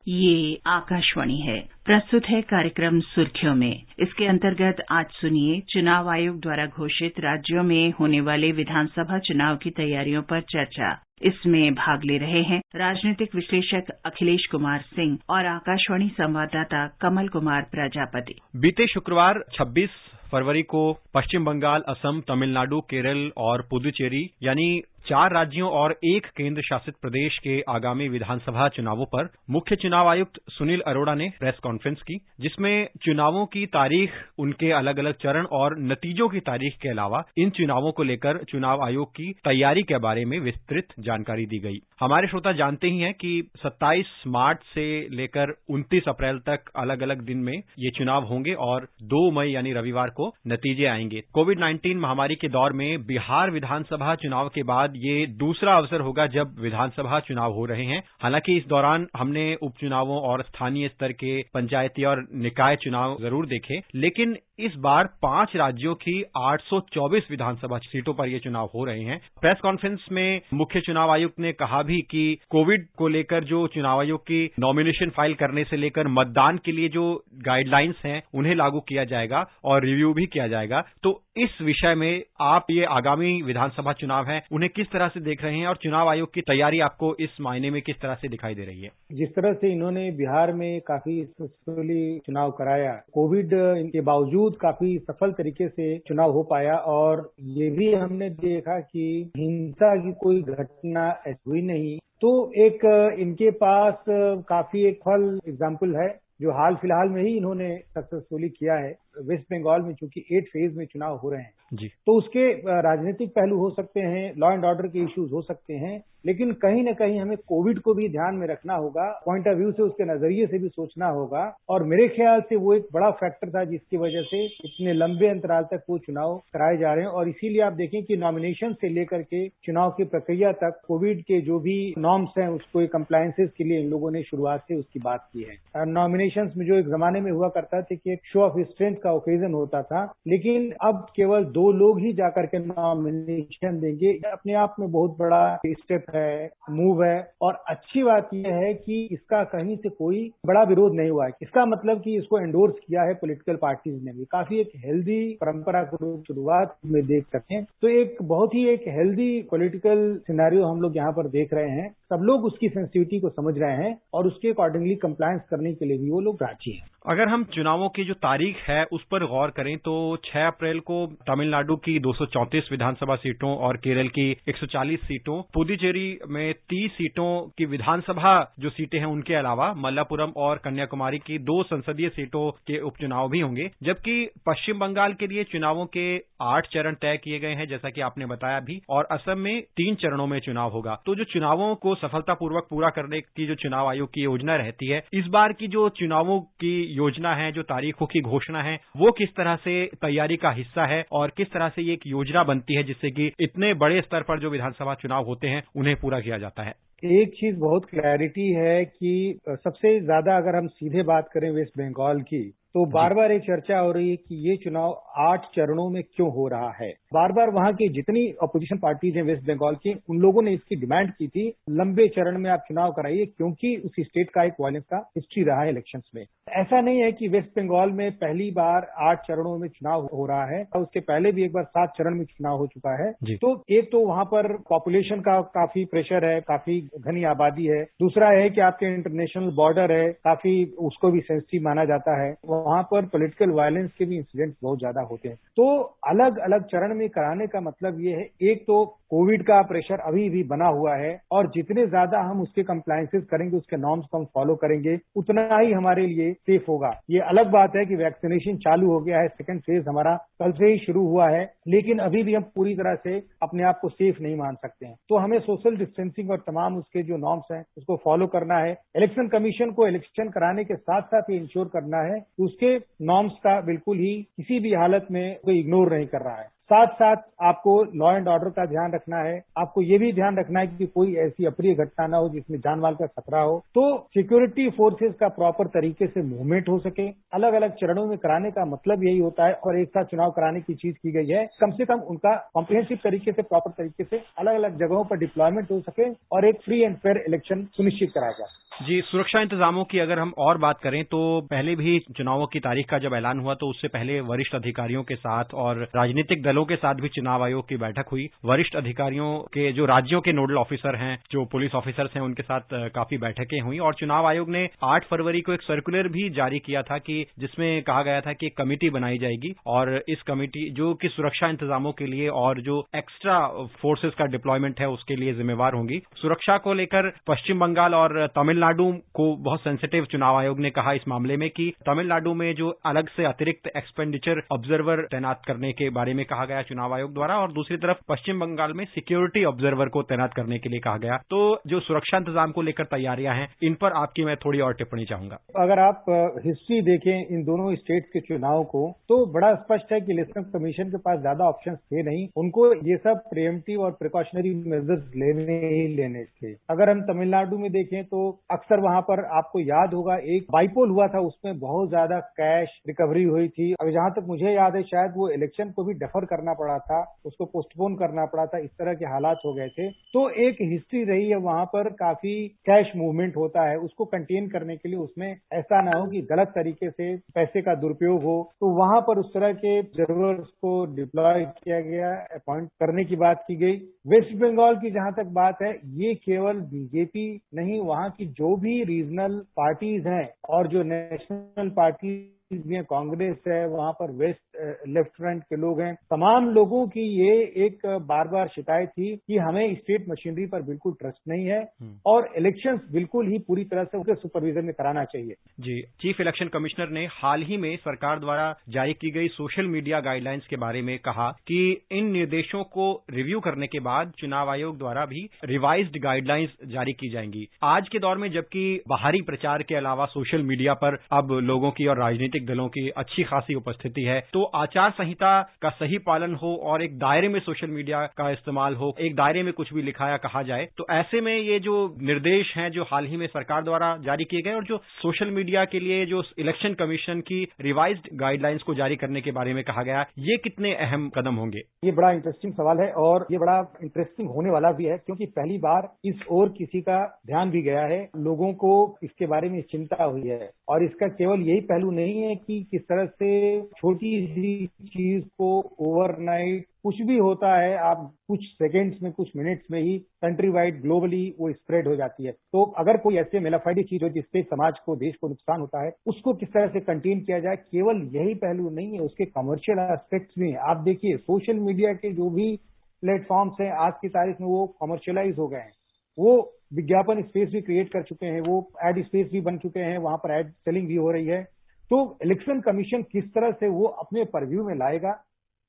ये आकाशवाणी है। प्रस्तुत है कार्यक्रम सुर्खियों में। इसके अंतर्गत आज सुनिए चुनाव आयोग द्वारा घोषित राज्यों में होने वाले विधानसभा चुनाव की तैयारियों पर चर्चा। इसमें भाग ले रहे हैं राजनीतिक विश्लेषक अखिलेश कुमार सिंह और आकाशवाणी संवाददाता कमल कुमार प्रजापति। बीते शुक्रवार 26 फरवरी को पश्चिम बंगाल, असम, तमिलनाडु, केरल और पुदुचेरी यानी 4 राज्यों और 1 केंद्र शासित प्रदेश के आगामी विधानसभा चुनावों पर मुख्य चुनाव आयुक्त सुनील अरोड़ा ने प्रेस कॉन्फ्रेंस की, जिसमें चुनावों की तारीख, उनके अलग अलग चरण और नतीजों की तारीख के अलावा इन चुनावों को लेकर चुनाव आयोग की तैयारी के बारे में विस्तृत जानकारी दी गई। हमारे श्रोता जानते ही हैं कि 27 मार्च से लेकर 29 अप्रैल तक अलग अलग दिन में ये चुनाव होंगे और 2 मई यानी रविवार को नतीजे आएंगे। कोविड-19 महामारी के दौर में बिहार विधानसभा चुनाव के बाद ये दूसरा अवसर होगा जब विधानसभा चुनाव हो रहे हैं। हालांकि इस दौरान हमने उपचुनावों और स्थानीय स्तर के पंचायती और निकाय चुनाव जरूर देखे, लेकिन इस बार 5 राज्यों की 824 विधानसभा सीटों पर ये चुनाव हो रहे हैं। प्रेस कॉन्फ्रेंस में मुख्य चुनाव आयुक्त ने कहा भी कि कोविड को लेकर जो चुनाव आयोग की नॉमिनेशन फाइल करने से लेकर मतदान के लिए जो गाइडलाइंस हैं उन्हें लागू किया जाएगा और रिव्यू भी किया जाएगा। तो इस विषय में आप ये आगामी विधानसभा चुनाव है उन्हें किस तरह से देख रहे हैं और चुनाव आयोग की तैयारी आपको इस मायने में किस तरह से दिखाई दे रही है? जिस तरह से इन्होंने बिहार में काफी सक्सेसफुली चुनाव कराया, कोविड के बावजूद काफी सफल तरीके से चुनाव हो पाया और ये भी हमने देखा कि हिंसा की कोई घटना हुई नहीं। तो एक इनके पास काफी एक फल एग्जाम्पल है जो हाल फिलहाल में ही इन्होंने सक्सेसफुली किया है। वेस्ट बंगाल में चूंकि 8 फेज में चुनाव हो रहे हैं जी, तो उसके राजनीतिक पहलू हो सकते हैं, लॉ एंड ऑर्डर के इश्यूज हो सकते हैं, लेकिन कहीं न कहीं हमें कोविड को भी ध्यान में रखना होगा, पॉइंट ऑफ व्यू से उसके नजरिए से भी सोचना होगा। और मेरे ख्याल से वो एक बड़ा फैक्टर था जिसकी वजह से इतने लंबे अंतराल तक वो चुनाव कराए जा रहे हैं। और इसीलिए आप देखें कि नॉमिनेशन से लेकर के चुनाव की प्रक्रिया तक कोविड के जो भी नॉर्म्स हैं उसको कंप्लायंसेस के लिए इन लोगों ने शुरुआत से उसकी बात की है। नॉमिनेशन में जो एक जमाने में हुआ करता था कि एक शो ऑफ स्ट्रेंथ का ओकेजन होता था, लेकिन अब केवल 2 लोग ही जाकर के नॉमिनेशन देंगे। अपने आप में बहुत बड़ा स्टेप है, मूव है। और अच्छी बात यह है कि इसका कहीं से कोई बड़ा विरोध नहीं हुआ है। इसका मतलब कि इसको एंडोर्स किया है पॉलिटिकल पार्टीज ने भी। काफी एक हेल्दी परंपरा को शुरुआत में देख सकते हैं। तो एक बहुत ही एक हेल्दी पॉलिटिकल सिनेरियो हम लोग यहाँ पर देख रहे हैं। सब लोग उसकी सेंसिटिविटी को समझ रहे हैं और उसके अकॉर्डिंगली कंप्लायंस करने के लिए भी वो लोग राजी हैं। अगर हम चुनावों की जो तारीख है उस पर गौर करें तो 6 अप्रैल को तमिलनाडु की 234 विधानसभा सीटों और केरल की 140 सीटों, पुदुचेरी में 30 सीटों की विधानसभा जो सीटें हैं उनके अलावा मल्लापुरम और कन्याकुमारी की 2 संसदीय सीटों के उपचुनाव भी होंगे। जबकि पश्चिम बंगाल के लिए चुनावों के 8 चरण तय किए गए हैं, जैसा कि आपने बताया भी, और असम में 3 चरणों में चुनाव होगा। तो जो चुनावों को सफलतापूर्वक पूरा करने की जो चुनाव आयोग की योजना रहती है, इस बार की जो चुनावों की योजना है, जो तारीखों की घोषणा है, वो किस तरह से तैयारी का हिस्सा है और किस तरह से ये एक योजना बनती है जिससे कि इतने बड़े स्तर पर जो विधानसभा चुनाव होते हैं उन्हें पूरा किया जाता है? एक चीज बहुत क्लैरिटी है कि सबसे ज्यादा अगर हम सीधे बात करें वेस्ट बंगाल की, तो बार बार एक चर्चा हो रही है कि ये चुनाव 8 चरणों में क्यों हो रहा है। बार बार वहां की जितनी अपोजिशन पार्टीज हैं वेस्ट बंगाल की, उन लोगों ने इसकी डिमांड की थी लंबे चरण में आप चुनाव कराइए, क्योंकि उस स्टेट का एक वायलेंस का हिस्ट्री रहा है इलेक्शंस में। ऐसा नहीं है कि वेस्ट बंगाल में पहली बार 8 चरणों में चुनाव हो रहा है, और उसके पहले भी एक बार 7 चरण में चुनाव हो चुका है। तो एक तो वहां पर पॉपुलेशन का काफी प्रेशर है, काफी घनी आबादी है। दूसरा है कि आपके इंटरनेशनल बॉर्डर है, काफी उसको भी सेंसिटिव माना जाता है। वहां पर पॉलिटिकल वायलेंस के भी इंसिडेंट्स बहुत ज्यादा होते हैं। तो अलग अलग चरण में कराने का मतलब ये है, एक तो कोविड का प्रेशर अभी भी बना हुआ है और जितने ज्यादा हम उसके कंप्लायंसेस करेंगे, उसके नॉर्म्स को हम फॉलो करेंगे, उतना ही हमारे लिए सेफ होगा। ये अलग बात है कि वैक्सीनेशन चालू हो गया है, सेकंड फेज हमारा कल से ही शुरू हुआ है, लेकिन अभी भी हम पूरी तरह से अपने आप को सेफ नहीं मान सकते हैं। तो हमें सोशल डिस्टेंसिंग और तमाम उसके जो नॉर्म्स हैं उसको फॉलो करना है। इलेक्शन कमीशन को इलेक्शन कराने के साथ साथ ये इंश्योर करना है कि उसके नॉर्म्स का बिल्कुल ही किसी भी हालत में कोई इग्नोर नहीं कर रहा है। साथ साथ आपको लॉ एंड ऑर्डर का ध्यान रखना है। आपको ये भी ध्यान रखना है कि कोई ऐसी अप्रिय घटना ना हो जिसमें जान माल का खतरा हो। तो सिक्योरिटी फोर्सेस का प्रॉपर तरीके से मूवमेंट हो सके। अलग अलग चरणों में कराने का मतलब यही होता है, और एक साथ चुनाव कराने की चीज की गई है, कम से कम उनका कॉम्प्रिहेंसिव तरीके से, प्रॉपर तरीके से अलग अलग जगहों पर डिप्लॉयमेंट हो सके और एक फ्री एंड फेयर इलेक्शन सुनिश्चित कराया जाए। जी, सुरक्षा इंतजामों की अगर हम और बात करें तो पहले भी चुनावों की तारीख का जब ऐलान हुआ तो उससे पहले वरिष्ठ अधिकारियों के साथ और राजनीतिक दलों के साथ भी चुनाव आयोग की बैठक हुई। वरिष्ठ अधिकारियों के जो राज्यों के नोडल ऑफिसर हैं, जो पुलिस ऑफिसर्स हैं, उनके साथ काफी बैठकें हुई और चुनाव आयोग ने 8 फरवरी को एक सर्कुलर भी जारी किया था कि जिसमें कहा गया था कि एक कमेटी बनाई जाएगी और इस कमेटी जो कि सुरक्षा इंतजामों के लिए और जो एक्स्ट्रा फोर्सेस का डिप्लॉयमेंट है उसके लिए जिम्मेवार होंगी। सुरक्षा को लेकर पश्चिम बंगाल और तमिलनाडु को बहुत सेंसिटिव चुनाव आयोग ने कहा इस मामले में कि तमिलनाडु में जो अलग से अतिरिक्त एक्सपेंडिचर ऑब्जर्वर तैनात करने के बारे में कहा गया चुनाव आयोग द्वारा और दूसरी तरफ पश्चिम बंगाल में सिक्योरिटी ऑब्जर्वर को तैनात करने के लिए कहा गया। तो जो सुरक्षा इंतजाम को लेकर तैयारियां हैं इन पर आपकी मैं थोड़ी और टिप्पणी चाहूंगा। अगर आप हिस्ट्री देखें इन दोनों स्टेट्स के चुनाव को तो बड़ा स्पष्ट है कि इलेक्शन कमीशन के पास ज्यादा ऑप्शंस थे नहीं, उनको ये सब प्रिएम्प्टिव और प्रिकॉशनरी मेजर्स लेने थे। अगर हम तमिलनाडु में देखें तो अक्सर वहां पर आपको याद होगा एक बाइपोल हुआ था, उसमें बहुत ज्यादा कैश रिकवरी हुई थी। अब जहां तक मुझे याद है शायद वो इलेक्शन को भी डेफर करना पड़ा था, उसको पोस्टपोन करना पड़ा था, इस तरह के हालात हो गए थे। तो एक हिस्ट्री रही है वहां पर काफी कैश मूवमेंट होता है, उसको कंटेन करने के लिए उसमें ऐसा ना हो कि गलत तरीके से पैसे का दुरुपयोग हो, तो वहां पर उस तरह के ऑब्जर्वर्स को डिप्लॉय किया गया, अपॉइंट करने की बात की गई। वेस्ट बंगाल की जहां तक बात है, ये केवल बीजेपी नहीं, वहां की जो भी रीजनल पार्टीज हैं और जो नेशनल पार्टीज में कांग्रेस है, वहां पर वेस्ट लेफ्ट फ्रंट के लोग हैं, तमाम लोगों की ये एक बार बार शिकायत थी कि हमें स्टेट मशीनरी पर बिल्कुल ट्रस्ट नहीं है और इलेक्शंस बिल्कुल ही पूरी तरह से उनके सुपरविजन में कराना चाहिए। जी, चीफ इलेक्शन कमिश्नर ने हाल ही में सरकार द्वारा जारी की गई सोशल मीडिया गाइडलाइंस के बारे में कहा कि इन निर्देशों को रिव्यू करने के बाद चुनाव आयोग द्वारा भी रिवाइज्ड गाइडलाइंस जारी की जाएंगी। आज के दौर में जबकि बाहरी प्रचार के अलावा सोशल मीडिया पर अब लोगों की और राजनीतिक दलों की अच्छी खासी उपस्थिति है, तो आचार संहिता का सही पालन हो और एक दायरे में सोशल मीडिया का इस्तेमाल हो, एक दायरे में कुछ भी लिखाया कहा जाए, तो ऐसे में ये जो निर्देश हैं जो हाल ही में सरकार द्वारा जारी किए गए और जो सोशल मीडिया के लिए जो इलेक्शन कमीशन की रिवाइज्ड गाइडलाइंस को जारी करने के बारे में कहा गया, ये कितने अहम कदम होंगे? ये बड़ा इंटरेस्टिंग सवाल है और ये बड़ा इंटरेस्टिंग होने वाला भी है क्योंकि पहली बार इस ओर किसी का ध्यान भी गया है, लोगों को इसके बारे में चिंता हुई है और इसका केवल यही पहलू नहीं है कि किस तरह से छोटी सी चीज को ओवरनाइट कुछ भी होता है, आप कुछ सेकेंड्स में, कुछ मिनट्स में ही कंट्री वाइड ग्लोबली वो स्प्रेड हो जाती है। तो अगर कोई ऐसे मेलाफाइडी चीज हो जिससे समाज को, देश को नुकसान होता है, उसको किस तरह से कंटेन किया जाए, केवल यही पहलू नहीं है, उसके कमर्शियल एस्पेक्ट्स भी हैं। आप देखिए सोशल मीडिया के जो भी प्लेटफॉर्म्स हैं आज की तारीख में वो कमर्शियलाइज हो गए हैं, वो विज्ञापन स्पेस भी क्रिएट कर चुके हैं, वो एड स्पेस भी बन चुके हैं, वहां पर एड सेलिंग भी हो रही है। तो इलेक्शन कमीशन किस तरह से वो अपने परव्यू में लाएगा,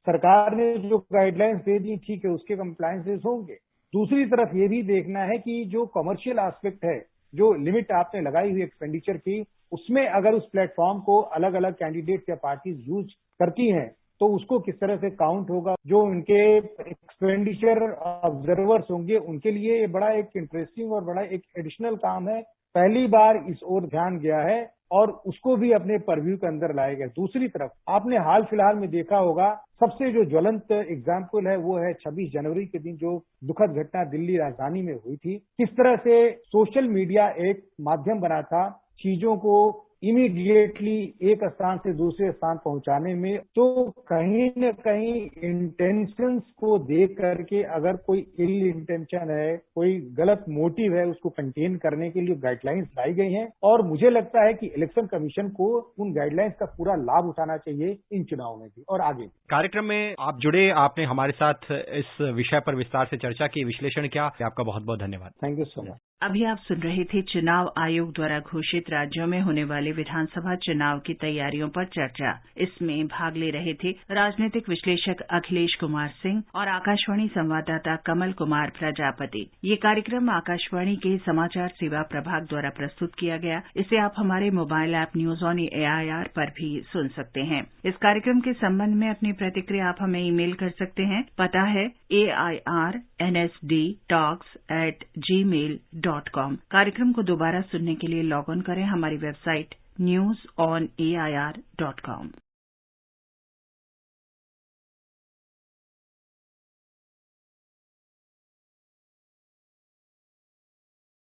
सरकार ने जो गाइडलाइंस दे दी ठीक है, उसके कंप्लायंसेस होंगे। दूसरी तरफ ये भी देखना है कि जो कमर्शियल एस्पेक्ट है, जो लिमिट आपने लगाई हुई एक्सपेंडिचर की, उसमें अगर उस प्लेटफॉर्म को अलग अलग कैंडिडेट्स या पार्टीज यूज करती हैं तो उसको किस तरह से काउंट होगा। जो उनके एक्सपेंडिचर ऑब्जर्वर्स होंगे उनके लिए ये बड़ा एक इंटरेस्टिंग और बड़ा एक एडिशनल काम है। पहली बार इस ओर ध्यान गया है और उसको भी अपने परव्यू के अंदर लाया गया। दूसरी तरफ आपने हाल फिलहाल में देखा होगा, सबसे जो ज्वलंत एग्जाम्पल है वो है 26 जनवरी के दिन जो दुखद घटना दिल्ली राजधानी में हुई थी। किस तरह से सोशल मीडिया एक माध्यम बना था चीजों को इमीडिएटली एक स्थान से दूसरे स्थान पहुंचाने में। तो कहीं न कहीं इंटेंशंस को देख करके अगर कोई इल इंटेंशन है, कोई गलत मोटिव है, उसको कंटेन करने के लिए गाइडलाइंस लाई गई हैं और मुझे लगता है कि इलेक्शन कमीशन को उन गाइडलाइंस का पूरा लाभ उठाना चाहिए इन चुनाव में भी और आगे। कार्यक्रम में आप जुड़े, आपने हमारे साथ इस विषय पर विस्तार से चर्चा की, विश्लेषण किया, आपका बहुत बहुत धन्यवाद। Thank you so much. अभी आप सुन रहे थे चुनाव आयोग द्वारा घोषित राज्यों में होने वाले विधानसभा चुनाव की तैयारियों पर चर्चा। इसमें भाग ले रहे थे राजनीतिक विश्लेषक अखिलेश कुमार सिंह और आकाशवाणी संवाददाता कमल कुमार प्रजापति। ये कार्यक्रम आकाशवाणी के समाचार सेवा प्रभाग द्वारा प्रस्तुत किया गया। इसे आप हमारे mobile app news on AIR पर भी सुन सकते हैं। इस कार्यक्रम के संबंध में अपनी प्रतिक्रिया आप हमें ईमेल कर सकते हैं। पता है AIRNSDtalks@gmail.com। कार्यक्रम को दोबारा सुनने के लिए लॉग ऑन करें हमारी वेबसाइट newsonair.com।